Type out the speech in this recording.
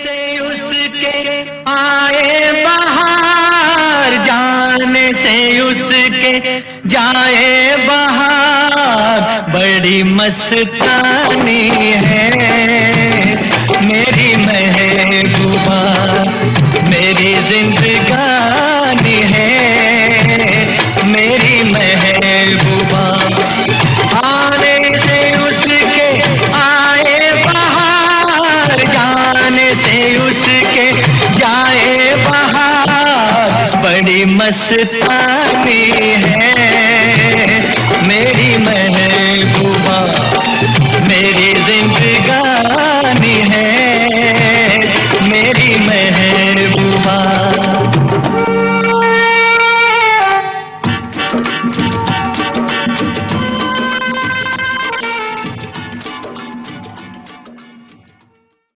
से उसके आए बहार, जाने से उसके जाए बहार, बड़ी मस्तानी है मेरी महबूबा, मेरी जिंदगानी है मेरी महबूबा। आने से उसके आए बहार, जाने से उसके जाए बहार, बड़ी मस्तानी है